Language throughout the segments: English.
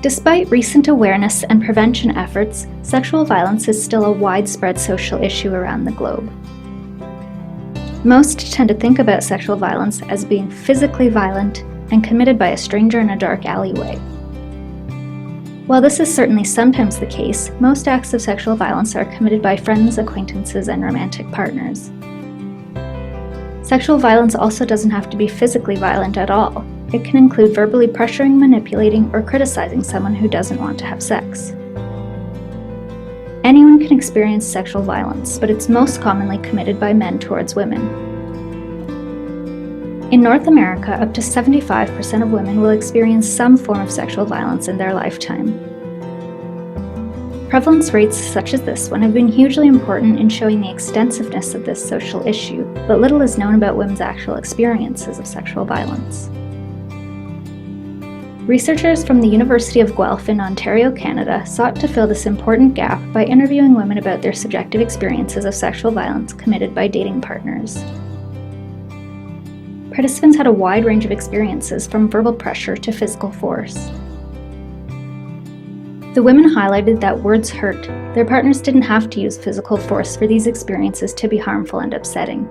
Despite recent awareness and prevention efforts, sexual violence is still a widespread social issue around the globe. Most tend to think about sexual violence as being physically violent and committed by a stranger in a dark alleyway. While this is certainly sometimes the case, most acts of sexual violence are committed by friends, acquaintances, and romantic partners. Sexual violence also doesn't have to be physically violent at all. It can include verbally pressuring, manipulating, or criticizing someone who doesn't want to have sex. Anyone can experience sexual violence, but it's most commonly committed by men towards women. In North America, up to 75% of women will experience some form of sexual violence in their lifetime. Prevalence rates such as this one have been hugely important in showing the extensiveness of this social issue, but little is known about women's actual experiences of sexual violence. Researchers from the University of Guelph in Ontario, Canada, sought to fill this important gap by interviewing women about their subjective experiences of sexual violence committed by dating partners. Participants had a wide range of experiences, from verbal pressure to physical force. The women highlighted that words hurt. Their partners didn't have to use physical force for these experiences to be harmful and upsetting.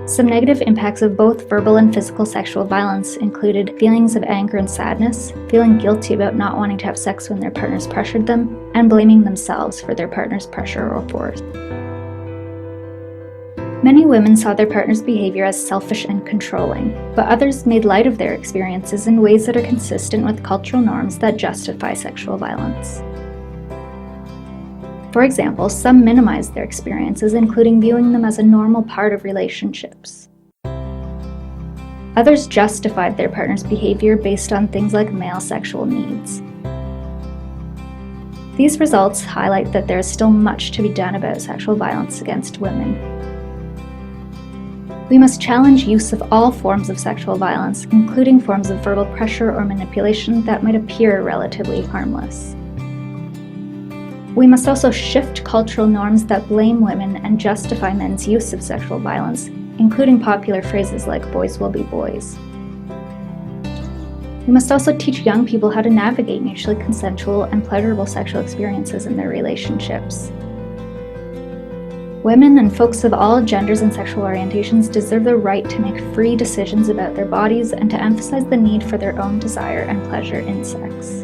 Some negative impacts of both verbal and physical sexual violence included feelings of anger and sadness, feeling guilty about not wanting to have sex when their partners pressured them, and blaming themselves for their partner's pressure or force. Many women saw their partner's behavior as selfish and controlling, but others made light of their experiences in ways that are consistent with cultural norms that justify sexual violence. For example, some minimized their experiences, including viewing them as a normal part of relationships. Others justified their partner's behavior based on things like male sexual needs. These results highlight that there is still much to be done about sexual violence against women. We must challenge use of all forms of sexual violence, including forms of verbal pressure or manipulation that might appear relatively harmless. We must also shift cultural norms that blame women and justify men's use of sexual violence, including popular phrases like "boys will be boys." We must also teach young people how to navigate mutually consensual and pleasurable sexual experiences in their relationships. Women and folks of all genders and sexual orientations deserve the right to make free decisions about their bodies and to emphasize the need for their own desire and pleasure in sex.